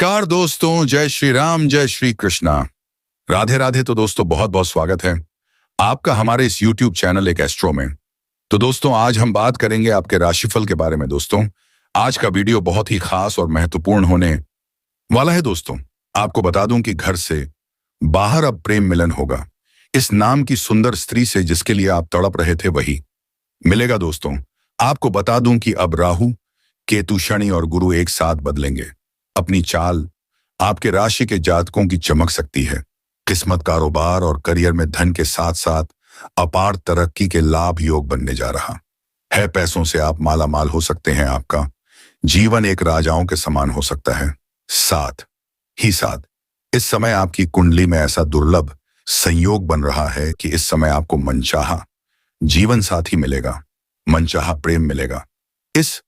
नमस्कार दोस्तों, जय श्री राम, जय श्री कृष्णा, राधे राधे। तो दोस्तों बहुत बहुत स्वागत है आपका हमारे इस YouTube चैनल एक एस्ट्रो में। तो दोस्तों आज हम बात करेंगे आपके राशिफल के बारे में। दोस्तों आज का वीडियो बहुत ही खास और महत्वपूर्ण होने वाला है। दोस्तों आपको बता दूं कि घर से बाहर अब प्रेम मिलन होगा। इस नाम की सुंदर स्त्री से जिसके लिए आप तड़प रहे थे वही मिलेगा। दोस्तों आपको बता दूं कि अब राहु, केतु, शनि और गुरु एक साथ बदलेंगे अपनी चाल। आपके राशि के जातकों की चमक सकती है। किस्मत, कारोबार और करियर में धन के साथ साथ अपार तरक्की के लाभ योग बनने जा रहा है। पैसों से आप माला माल हो सकते हैं। आपका जीवन एक राजाओं के समान हो सकता है। साथ ही साथ इस समय आपकी कुंडली में ऐसा दुर्लभ संयोग बन रहा है कि इस समय आपको मनचाहा जीवन साथी मिलेगा, मनचाहा प्रेम मिलेगा। इस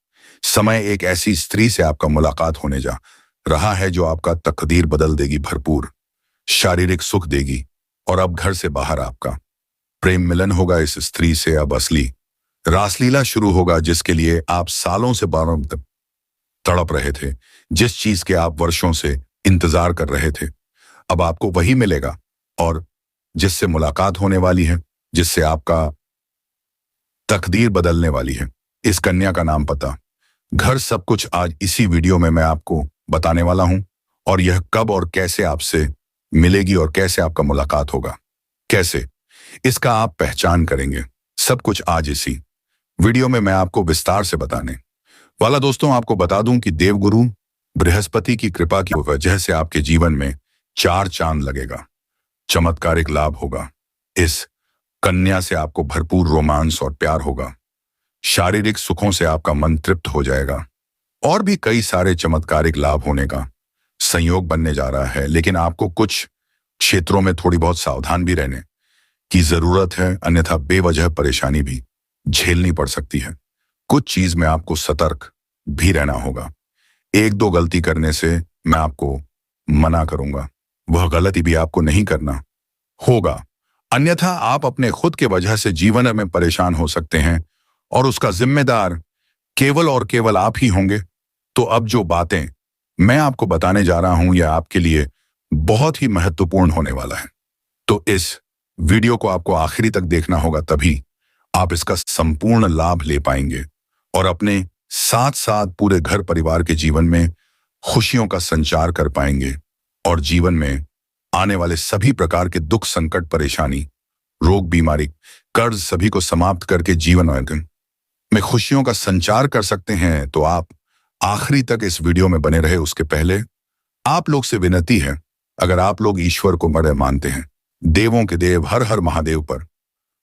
समय एक ऐसी स्त्री से आपका मुलाकात होने जा रहा है जो आपका तकदीर बदल देगी, भरपूर शारीरिक सुख देगी। और अब घर से बाहर आपका प्रेम मिलन होगा। इस स्त्री से अब असली रासलीला शुरू होगा, जिसके लिए आप सालों से तड़प रहे थे, जिस चीज के आप वर्षों से इंतजार कर रहे थे, अब आपको वही मिलेगा। और जिससे मुलाकात होने वाली है, जिससे आपका तकदीर बदलने वाली है, इस कन्या का नाम, पता, घर, सब कुछ आज इसी वीडियो में मैं आपको बताने वाला हूं। और यह कब और कैसे आपसे मिलेगी और कैसे आपका मुलाकात होगा, कैसे इसका आप पहचान करेंगे, सब कुछ आज इसी वीडियो में मैं आपको विस्तार से बताने वाला। दोस्तों आपको बता दूं कि देवगुरु बृहस्पति की कृपा की वजह से आपके जीवन में चार चांद लगेगा, चमत्कारिक लाभ होगा। इस कन्या से आपको भरपूर रोमांस और प्यार होगा। शारीरिक सुखों से आपका मन तृप्त हो जाएगा और भी कई सारे चमत्कारिक लाभ होने का संयोग बनने जा रहा है। लेकिन आपको कुछ क्षेत्रों में थोड़ी बहुत सावधान भी रहने की जरूरत है, अन्यथा बेवजह परेशानी भी झेलनी पड़ सकती है। कुछ चीज में आपको सतर्क भी रहना होगा। एक दो गलती करने से मैं आपको मना करूंगा, वह गलती भी आपको नहीं करना होगा, अन्यथा आप अपने खुद के वजह से जीवन में परेशान हो सकते हैं और उसका जिम्मेदार केवल और केवल आप ही होंगे। तो अब जो बातें मैं आपको बताने जा रहा हूं, यह आपके लिए बहुत ही महत्वपूर्ण होने वाला है। तो इस वीडियो को आपको आखिरी तक देखना होगा, तभी आप इसका संपूर्ण लाभ ले पाएंगे और अपने साथ साथ पूरे घर परिवार के जीवन में खुशियों का संचार कर पाएंगे और जीवन में आने वाले सभी प्रकार के दुख, संकट, परेशानी, रोग, बीमारी, कर्ज सभी को समाप्त करके जीवन में खुशियों का संचार कर सकते हैं। तो आप आखिरी तक इस वीडियो में बने रहे। उसके पहले आप लोग से विनती है, अगर आप लोग ईश्वर को बड़े मानते हैं, देवों के देव हर हर महादेव पर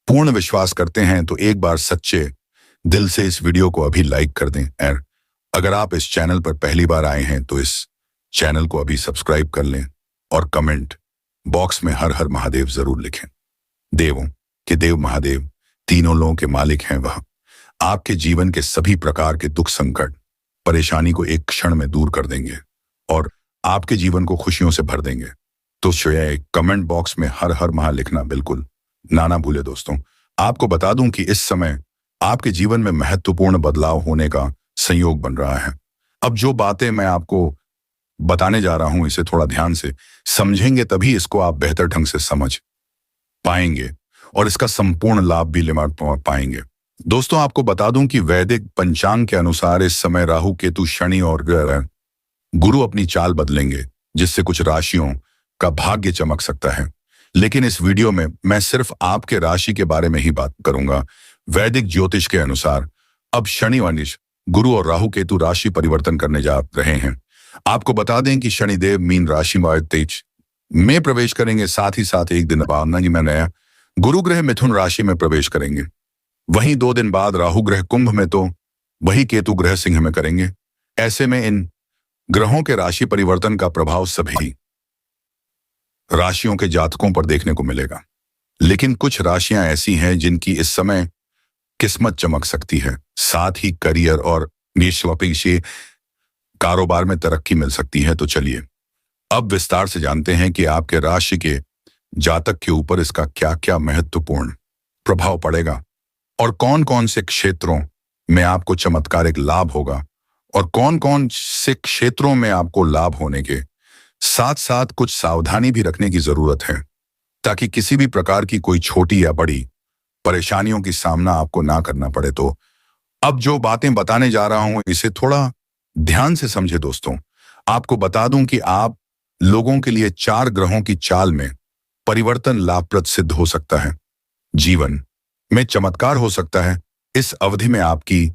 पूर्ण विश्वास करते हैं, तो एक बार सच्चे दिल से इस वीडियो को अभी लाइक कर दें। और अगर आप इस चैनल पर पहली बार आए हैं तो इस चैनल को अभी सब्सक्राइब कर लें और कमेंट बॉक्स में हर हर महादेव जरूर लिखें। देवों के देव महादेव तीनों लोगों के मालिक हैं। वह आपके जीवन के सभी प्रकार के दुख, संकट, परेशानी को एक क्षण में दूर कर देंगे और आपके जीवन को खुशियों से भर देंगे। तो कमेंट बॉक्स में हर हर महा लिखना बिल्कुल ना भूले। दोस्तों आपको बता दूं कि इस समय आपके जीवन में महत्वपूर्ण बदलाव होने का संयोग बन रहा है। अब जो बातें मैं आपको बताने जा रहा हूं, इसे थोड़ा ध्यान से समझेंगे, तभी इसको आप बेहतर ढंग से समझ पाएंगे और इसका संपूर्ण लाभ भी ले पाएंगे। दोस्तों आपको बता दूं कि वैदिक पंचांग के अनुसार इस समय राहु, केतु, शनि और गुरु अपनी चाल बदलेंगे, जिससे कुछ राशियों का भाग्य चमक सकता है। लेकिन इस वीडियो में मैं सिर्फ आपके राशि के बारे में ही बात करूंगा। वैदिक ज्योतिष के अनुसार अब शनि, वनिश, गुरु और राहु, केतु राशि परिवर्तन करने जा रहे हैं। आपको बता दें कि शनिदेव मीन राशि में तेज में प्रवेश करेंगे, साथ ही साथ एक दिन बाद नया गुरु ग्रह मिथुन राशि में प्रवेश करेंगे। वहीं 2 दिन बाद राहु ग्रह कुंभ में, तो वही केतु ग्रह सिंह में करेंगे। ऐसे में इन ग्रहों के राशि परिवर्तन का प्रभाव सभी राशियों के जातकों पर देखने को मिलेगा। लेकिन कुछ राशियां ऐसी हैं जिनकी इस समय किस्मत चमक सकती है, साथ ही करियर और निष्पक्ष कारोबार में तरक्की मिल सकती है। तो चलिए अब विस्तार से जानते हैं कि आपके राशि के जातक के ऊपर इसका क्या क्या महत्वपूर्ण प्रभाव पड़ेगा और कौन कौन से क्षेत्रों में आपको चमत्कारिक लाभ होगा और कौन कौन से क्षेत्रों में आपको लाभ होने के साथ साथ कुछ सावधानी भी रखने की जरूरत है, ताकि किसी भी प्रकार की कोई छोटी या बड़ी परेशानियों की सामना आपको ना करना पड़े। तो अब जो बातें बताने जा रहा हूं इसे थोड़ा ध्यान से समझे दोस्तों। आपको बता दूं कि आप लोगों के लिए 4 ग्रहों की चाल में परिवर्तन लाभप्रद सिद्ध हो सकता है। जीवन में चमत्कार हो सकता है। इस अवधि में आपकी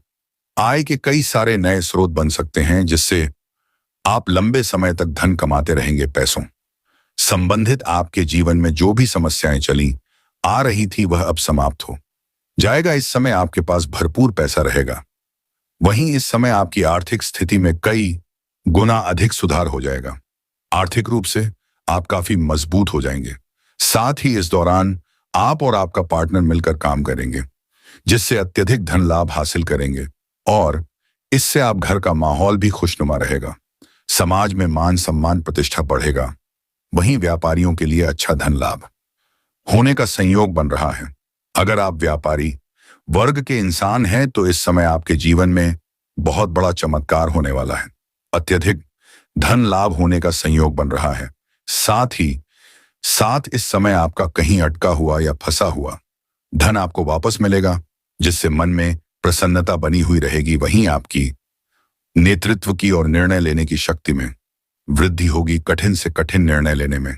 आय के कई सारे नए स्रोत बन सकते हैं, जिससे आप लंबे समय तक धन कमाते रहेंगे। पैसों संबंधित आपके जीवन में जो भी समस्याएं चली आ रही थी वह अब समाप्त हो जाएगा। इस समय आपके पास भरपूर पैसा रहेगा। वहीं इस समय आपकी आर्थिक स्थिति में कई गुना अधिक सुधार हो जाएगा। आर्थिक रूप से आप काफी मजबूत हो जाएंगे। साथ ही इस दौरान आप और आपका पार्टनर मिलकर काम करेंगे, जिससे अत्यधिक धन लाभ हासिल करेंगे और इससे आप घर का माहौल भी खुशनुमा रहेगा। समाज में मान सम्मान प्रतिष्ठा बढ़ेगा। वहीं व्यापारियों के लिए अच्छा धन लाभ होने का संयोग बन रहा है। अगर आप व्यापारी वर्ग के इंसान हैं तो इस समय आपके जीवन में बहुत बड़ा चमत्कार होने वाला है। अत्यधिक धन लाभ होने का संयोग बन रहा है। साथ ही साथ इस समय आपका कहीं अटका हुआ या फंसा हुआ धन आपको वापस मिलेगा, जिससे मन में प्रसन्नता बनी हुई रहेगी। वहीं आपकी नेतृत्व की और निर्णय लेने की शक्ति में वृद्धि होगी। कठिन से कठिन निर्णय लेने में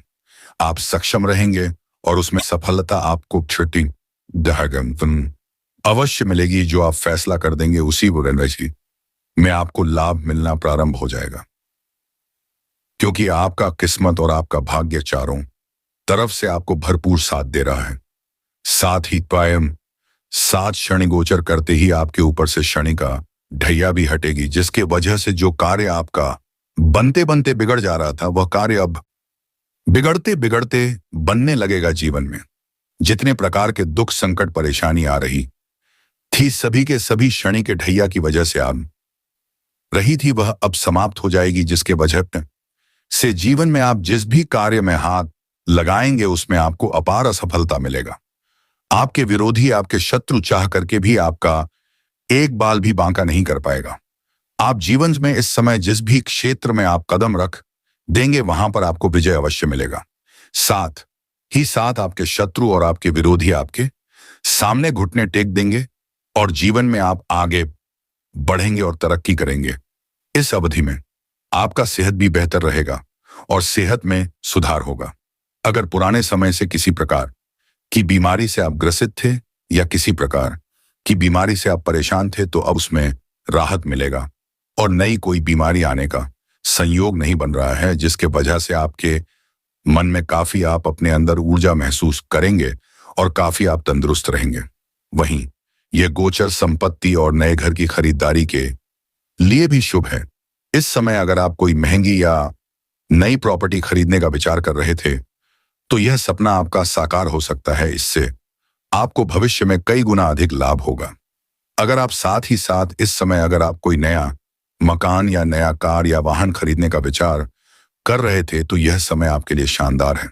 आप सक्षम रहेंगे और उसमें सफलता आपको छुट्टी अवश्य मिलेगी। जो आप फैसला कर देंगे उसी वजह में आपको लाभ मिलना प्रारंभ हो जाएगा, क्योंकि आपका किस्मत और आपका भाग्य चारों तरफ से आपको भरपूर साथ दे रहा है। साथ ही कायम सात शनि गोचर करते ही आपके ऊपर से शनि का ढैया भी हटेगी, जिसके वजह से जो कार्य आपका बनते बनते बिगड़ जा रहा था वह कार्य अब बिगड़ते बिगड़ते बनने लगेगा। जीवन में जितने प्रकार के दुख संकट परेशानी आ रही थी सभी के सभी शनि के ढैया की वजह से आ रही थी वह अब समाप्त हो जाएगी, जिसके वजह से जीवन में आप जिस भी कार्य में हाथ लगाएंगे उसमें आपको अपार असफलता मिलेगा। आपके विरोधी आपके शत्रु चाह करके भी आपका एक बाल भी बांका नहीं कर पाएगा। आप जीवन में इस समय जिस भी क्षेत्र में आप कदम रख देंगे वहां पर आपको विजय अवश्य मिलेगा। साथ ही साथ आपके शत्रु और आपके विरोधी आपके सामने घुटने टेक देंगे और जीवन में आप आगे बढ़ेंगे और तरक्की करेंगे। इस अवधि में आपका सेहत भी बेहतर रहेगा और सेहत में सुधार होगा। अगर पुराने समय से किसी प्रकार की बीमारी से आप ग्रसित थे या किसी प्रकार की बीमारी से आप परेशान थे तो अब उसमें राहत मिलेगा और नई कोई बीमारी आने का संयोग नहीं बन रहा है, जिसके वजह से आपके मन में काफी आप अपने अंदर ऊर्जा महसूस करेंगे और काफी आप तंदुरुस्त रहेंगे। वहीं यह गोचर संपत्ति और नए घर की खरीदारी के लिए भी शुभ है। इस समय अगर आप कोई महंगी या नई प्रॉपर्टी खरीदने का विचार कर रहे थे तो यह सपना आपका साकार हो सकता है। इससे आपको भविष्य में कई गुना अधिक लाभ होगा। अगर आप साथ ही साथ इस समय अगर आप कोई नया मकान या नया कार या वाहन खरीदने का विचार कर रहे थे तो यह समय आपके लिए शानदार है।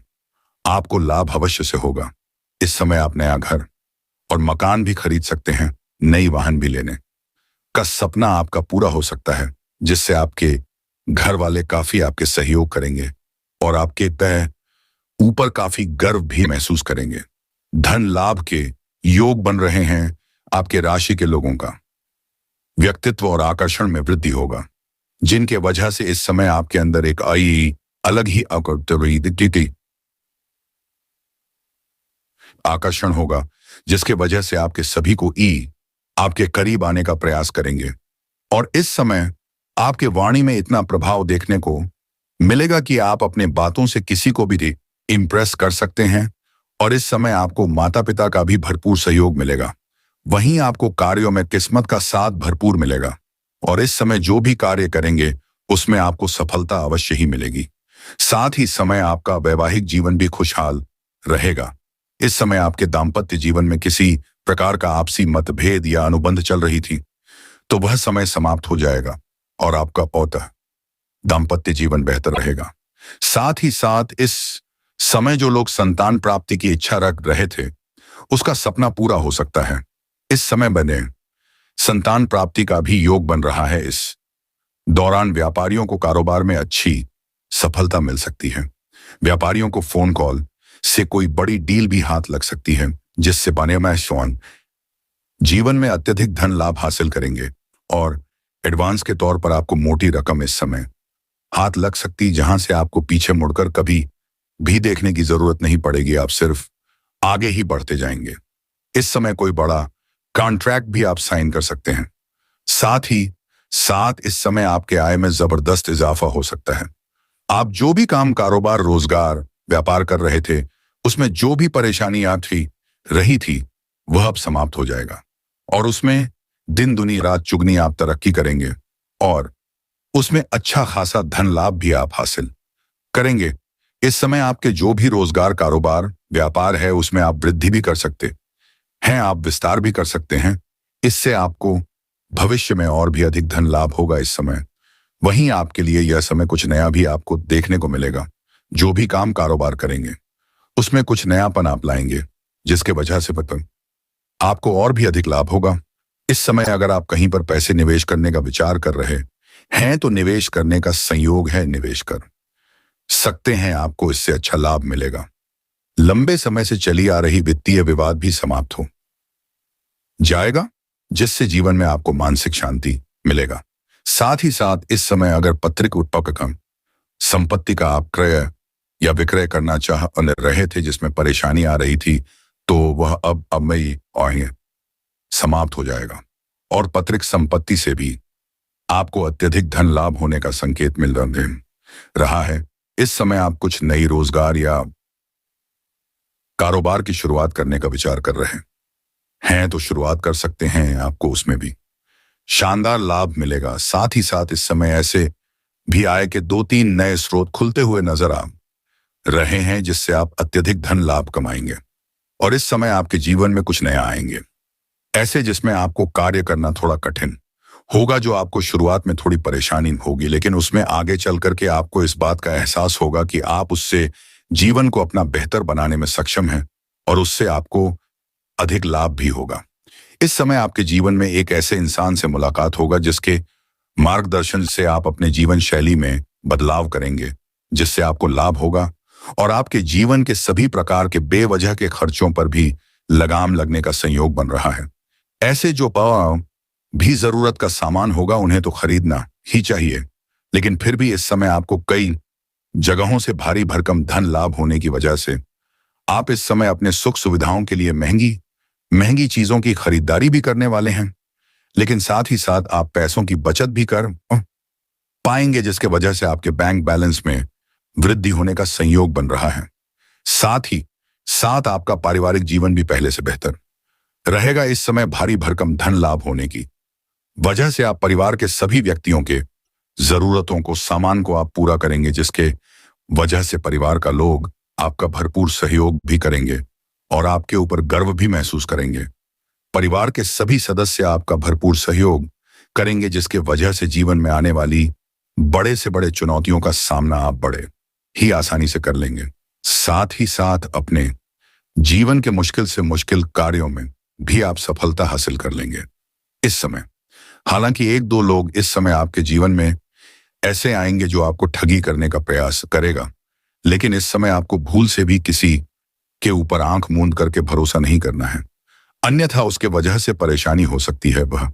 आपको लाभ अवश्य से होगा। इस समय आप नया घर और मकान भी खरीद सकते हैं। नई वाहन भी लेने का सपना आपका पूरा हो सकता है, जिससे आपके घर वाले काफी आपके सहयोग करेंगे और आपके तय ऊपर काफी गर्व भी महसूस करेंगे। धन लाभ के योग बन रहे हैं। आपके राशि के लोगों का व्यक्तित्व और आकर्षण में वृद्धि होगा, जिनके वजह से इस समय आपके अंदर एक अलग ही आकर्षण होगा, जिसके वजह से आपके सभी को आपके करीब आने का प्रयास करेंगे। और इस समय आपके वाणी में इतना प्रभाव देखने को मिलेगा कि आप अपने बातों से किसी को भी इंप्रेस कर सकते हैं और इस समय आपको माता पिता का भी भरपूर सहयोग मिलेगा। वहीं आपको कार्यों में किस्मत का साथ भरपूर मिलेगा और इस समय जो भी कार्य करेंगे उसमें आपको सफलता अवश्य ही मिलेगी। साथ ही समय आपका वैवाहिक जीवन भी खुशहाल रहेगा। इस समय आपके दाम्पत्य जीवन में किसी प्रकार का आपसी मतभेद या अनुबंध चल रही थी तो वह समय समाप्त हो जाएगा और आपका पौता दाम्पत्य जीवन बेहतर रहेगा। साथ ही साथ इस समय जो लोग संतान प्राप्ति की इच्छा रख रहे थे उसका सपना पूरा हो सकता है। इस समय बने संतान प्राप्ति का भी योग बन रहा है। इस दौरान व्यापारियों को कारोबार में अच्छी सफलता मिल सकती है। व्यापारियों को फोन कॉल से कोई बड़ी डील भी हाथ लग सकती है, जिससे बने मैशॉन जीवन में अत्यधिक धन लाभ हासिल करेंगे और एडवांस के तौर पर आपको मोटी रकम इस समय हाथ लग सकती, जहां से आपको पीछे मुड़कर कभी भी देखने की जरूरत नहीं पड़ेगी। आप सिर्फ आगे ही बढ़ते जाएंगे। इस समय कोई बड़ा कॉन्ट्रैक्ट भी आप साइन कर सकते हैं। साथ ही साथ इस समय आपके आय में जबरदस्त इजाफा हो सकता है। आप जो भी काम, कारोबार, रोजगार, व्यापार कर रहे थे, उसमें जो भी परेशानी आप रही थी, वह अब समाप्त हो जाएगा और उसमें दिन दुनी रात चुगनी आप तरक्की करेंगे और उसमें अच्छा खासा धन लाभ भी आप हासिल करेंगे। इस समय आपके जो भी रोजगार, कारोबार, व्यापार है, उसमें आप वृद्धि भी कर सकते हैं, आप विस्तार भी कर सकते हैं। इससे आपको भविष्य में और भी अधिक धन लाभ होगा इस समय। वहीं आपके लिए यह समय कुछ नया भी आपको देखने को मिलेगा। जो भी काम, कारोबार करेंगे, उसमें कुछ नयापन आप लाएंगे, जिसके वजह से आपको और भी अधिक लाभ होगा। इस समय अगर आप कहीं पर पैसे निवेश करने का विचार कर रहे हैं, तो निवेश करने का संयोग है, निवेश कर सकते हैं, आपको इससे अच्छा लाभ मिलेगा। लंबे समय से चली आ रही वित्तीय विवाद भी समाप्त हो जाएगा, जिससे जीवन में आपको मानसिक शांति मिलेगा। साथ ही साथ इस समय अगर पत्रिक उत्पादक संपत्ति का आप क्रय या विक्रय करना चाह रहे थे, जिसमें परेशानी आ रही थी, तो वह अब मई और समाप्त हो जाएगा और पत्रिक संपत्ति से भी आपको अत्यधिक धन लाभ होने का संकेत मिल रहा है। इस समय आप कुछ नई रोजगार या कारोबार की शुरुआत करने का विचार कर रहे हैं, तो शुरुआत कर सकते हैं, आपको उसमें भी शानदार लाभ मिलेगा। साथ ही साथ इस समय ऐसे भी आय के 2-3 नए स्रोत खुलते हुए नजर आ रहे हैं, जिससे आप अत्यधिक धन लाभ कमाएंगे और इस समय आपके जीवन में कुछ नया आएंगे, ऐसे जिसमें आपको कार्य करना थोड़ा कठिन होगा, जो आपको शुरुआत में थोड़ी परेशानी होगी, लेकिन उसमें आगे चल करके आपको इस बात का एहसास होगा कि आप उससे जीवन को अपना बेहतर बनाने में सक्षम हैं और उससे आपको अधिक लाभ भी होगा। इस समय आपके जीवन में एक ऐसे इंसान से मुलाकात होगा, जिसके मार्गदर्शन से आप अपने जीवन शैली में बदलाव करेंगे, जिससे आपको लाभ होगा और आपके जीवन के सभी प्रकार के बेवजह के खर्चों पर भी लगाम लगने का संयोग बन रहा है। ऐसे जो भी जरूरत का सामान होगा, उन्हें तो खरीदना ही चाहिए, लेकिन फिर भी इस समय आपको कई जगहों से भारी भरकम धन लाभ होने की वजह से आप इस समय अपने सुख सुविधाओं के लिए महंगी चीजों की खरीदारी भी करने वाले हैं, लेकिन साथ ही साथ आप पैसों की बचत भी कर पाएंगे, जिसके वजह से आपके बैंक बैलेंस में वृद्धि होने का संयोग बन रहा है। साथ ही साथ आपका पारिवारिक जीवन भी पहले से बेहतर रहेगा। इस समय भारी भरकम धन लाभ होने की वजह से आप परिवार के सभी व्यक्तियों के जरूरतों को, सामान को आप पूरा करेंगे, जिसके वजह से परिवार का लोग आपका भरपूर सहयोग भी करेंगे और आपके ऊपर गर्व भी महसूस करेंगे। परिवार के सभी सदस्य आपका भरपूर सहयोग करेंगे, जिसके वजह से जीवन में आने वाली बड़े से बड़े चुनौतियों का सामना आप बड़े ही आसानी से कर लेंगे। साथ ही साथ अपने जीवन के मुश्किल से मुश्किल कार्यों में भी आप सफलता हासिल कर लेंगे इस समय। हालांकि 1-2 लोग इस समय आपके जीवन में ऐसे आएंगे जो आपको ठगी करने का प्रयास करेगा, लेकिन इस समय आपको भूल से भी किसी के ऊपर आंख मूंद करके भरोसा नहीं करना है, अन्यथा उसके वजह से परेशानी हो सकती है। वह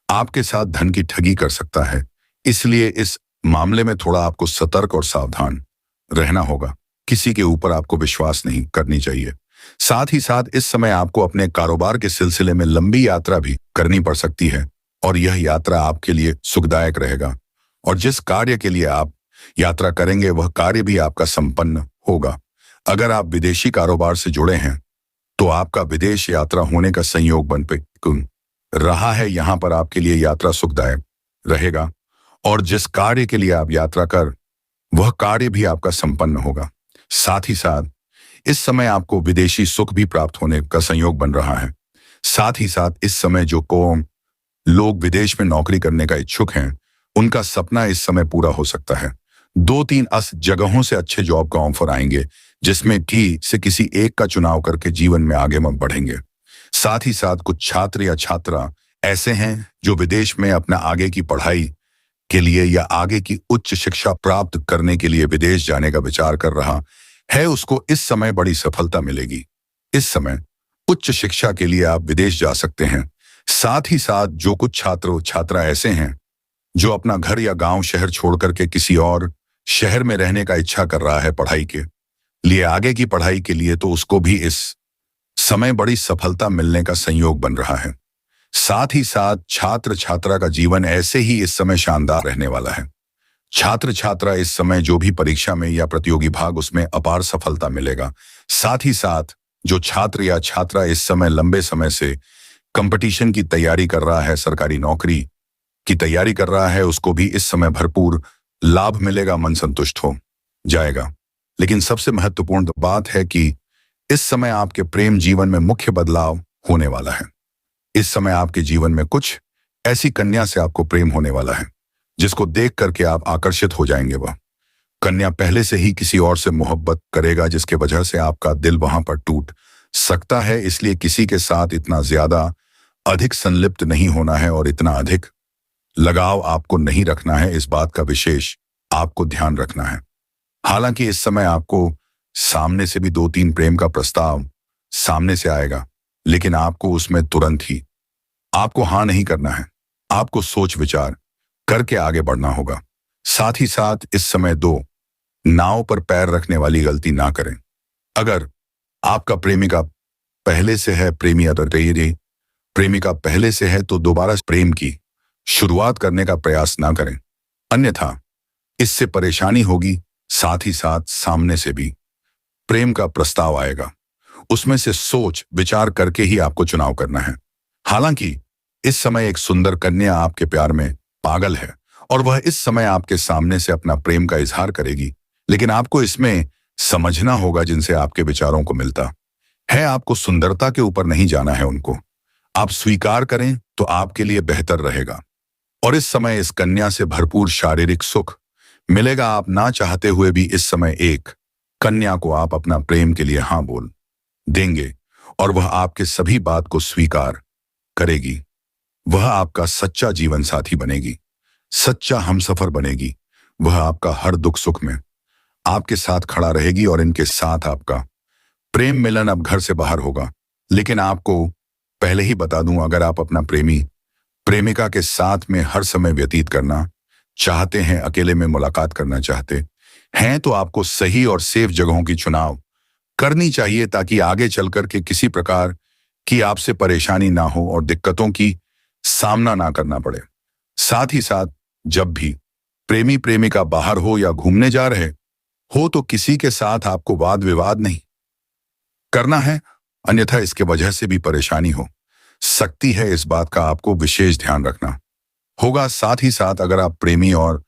आपके साथ धन की ठगी कर सकता है, इसलिए इस मामले में थोड़ा आपको सतर्क और सावधान रहना होगा। किसी के ऊपर आपको विश्वास नहीं करनी चाहिए। साथ ही साथ इस समय आपको अपने कारोबार के सिलसिले में लंबी यात्रा भी करनी पड़ सकती है और यह यात्रा आपके लिए सुखदायक रहेगा और जिस कार्य के लिए आप यात्रा करेंगे, वह कार्य भी आपका संपन्न होगा। अगर आप विदेशी कारोबार से जुड़े हैं, तो आपका विदेश यात्रा होने का संयोग बन रहा है। यहाँ पर आपके लिए यात्रा सुखदायक रहेगा और जिस कार्य के लिए आप यात्रा कर, वह कार्य भी आपका संपन्न होगा। साथ ही साथ इस समय आपको विदेशी सुख भी प्राप्त होने का संयोग बन रहा है। साथ ही साथ इस समय जो लोग विदेश में नौकरी करने का इच्छुक हैं, उनका सपना इस समय पूरा हो सकता है। 2-3 जगहों से अच्छे जॉब का ऑफर आएंगे, जिसमें से किसी एक का चुनाव करके जीवन में आगे बढ़ेंगे। साथ ही साथ कुछ छात्र या छात्रा ऐसे हैं जो विदेश में अपना आगे की पढ़ाई के लिए या आगे की उच्च शिक्षा प्राप्त करने के लिए विदेश जाने का विचार कर रहा है, उसको इस समय बड़ी सफलता मिलेगी। इस समय उच्च शिक्षा के लिए आप विदेश जा सकते हैं। साथ ही साथ जो कुछ छात्र छात्रा ऐसे हैं जो अपना घर या गांव शहर छोड़ करके किसी और शहर में रहने का इच्छा कर रहा है पढ़ाई के लिए, आगे की पढ़ाई के लिए, तो उसको भी इस समय बड़ी सफलता मिलने का संयोग बन रहा है। साथ ही साथ छात्र छात्रा का जीवन ऐसे ही इस समय शानदार रहने वाला है। छात्र छात्रा इस समय जो भी परीक्षा में या प्रतियोगी भाग, उसमें अपार सफलता मिलेगा। साथ ही साथ जो छात्र या छात्रा इस समय लंबे समय से कंपटीशन की तैयारी कर रहा है, सरकारी नौकरी की तैयारी कर रहा है, उसको भी इस समय भरपूर लाभ मिलेगा, मन संतुष्ट हो जाएगा। लेकिन सबसे महत्वपूर्ण बात है कि इस समय आपके प्रेम जीवन में मुख्य बदलाव होने वाला है। इस समय आपके जीवन में कुछ ऐसी कन्या से आपको प्रेम होने वाला है जिसको देख करके आप आकर्षित हो जाएंगे। वह कन्या पहले से ही किसी और से मोहब्बत करेगा, जिसके वजह से आपका दिल वहां पर टूट सकता है। इसलिए किसी के साथ इतना ज्यादा अधिक संलिप्त नहीं होना है और इतना अधिक लगाव आपको नहीं रखना है। इस बात का विशेष आपको ध्यान रखना है। हालांकि इस समय आपको सामने से भी 2-3 प्रेम का प्रस्ताव सामने से आएगा, लेकिन आपको उसमें तुरंत ही आपको हाँ नहीं करना है। आपको सोच विचार करके आगे बढ़ना होगा। साथ ही साथ इस समय 2 नाव पर पैर रखने वाली गलती ना करें। अगर आपका प्रेमिका पहले से है, प्रेमिका पहले से है, तो दोबारा प्रेम की शुरुआत करने का प्रयास ना करें, अन्यथा इससे परेशानी होगी। साथ ही साथ सामने से भी प्रेम का प्रस्ताव आएगा, उसमें से सोच विचार करके ही आपको चुनाव करना है। हालांकि इस समय एक सुंदर कन्या आपके प्यार में पागल है और वह इस समय आपके सामने से अपना प्रेम का इजहार करेगी, लेकिन आपको इसमें समझना होगा जिनसे आपके विचारों को मिलता है। आपको सुंदरता के ऊपर नहीं जाना है, उनको आप स्वीकार करें तो आपके लिए बेहतर रहेगा। और इस समय इस कन्या से भरपूर शारीरिक सुख मिलेगा। आप ना चाहते हुए भी इस समय एक कन्या को आप अपना प्रेम के लिए हाँ बोल देंगे और वह आपके सभी बात को स्वीकार करेगी। वह आपका सच्चा जीवन साथी बनेगी, सच्चा हमसफर बनेगी। वह आपका हर दुख सुख में आपके साथ खड़ा रहेगी और इनके साथ आपका प्रेम मिलन अब घर से बाहर होगा। लेकिन आपको पहले ही बता दूं, अगर आप अपना प्रेमिका के साथ में हर समय व्यतीत करना चाहते हैं, अकेले में मुलाकात करना चाहते हैं, तो आपको सही और सेफ जगहों की चुनाव करनी चाहिए, ताकि आगे चलकर के किसी प्रकार की आपसे परेशानी ना हो और दिक्कतों की सामना ना करना पड़े। साथ ही साथ जब भी प्रेमी प्रेमिका बाहर हो या घूमने जा रहे हो, तो किसी के साथ आपको वाद विवाद नहीं करना है, अन्यथा इसके वजह से भी परेशानी हो सकती है। इस बात का आपको विशेष ध्यान रखना होगा। साथ ही साथ अगर आप प्रेमी और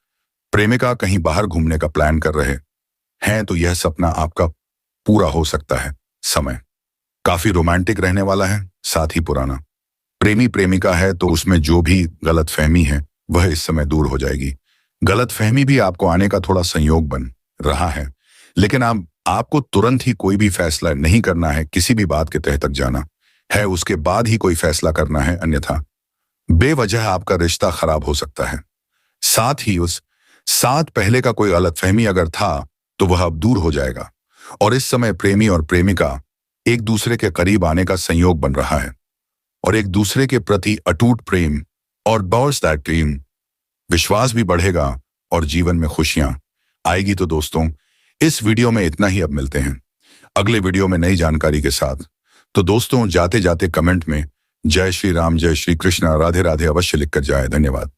प्रेमिका कहीं बाहर घूमने का प्लान कर रहे हैं, तो यह सपना आपका पूरा हो सकता है। समय काफी रोमांटिक रहने वाला है। साथ ही पुराना प्रेमी प्रेमिका है तो उसमें जो भी गलतफहमी है वह इस समय दूर हो जाएगी। गलतफहमी भी आपको आने का थोड़ा संयोग बन रहा है, लेकिन आपको तुरंत ही कोई भी फैसला नहीं करना है। किसी भी बात के तह तक जाना है, उसके बाद ही कोई फैसला करना है, अन्यथा बेवजह आपका रिश्ता खराब हो सकता है। साथ ही उस साथ पहले का कोई गलतफहमी अगर था तो वह अब दूर हो जाएगा और इस समय प्रेमी और प्रेमिका एक दूसरे के करीब आने का संयोग बन रहा है और एक दूसरे के प्रति अटूट प्रेम और विश्वास भी बढ़ेगा और जीवन में खुशियां आएगी। तो दोस्तों, इस वीडियो में इतना ही। अब मिलते हैं अगले वीडियो में नई जानकारी के साथ। तो दोस्तों, जाते जाते कमेंट में जय श्री राम, जय श्री कृष्णा, राधे राधे अवश्य लिखकर जाए। धन्यवाद।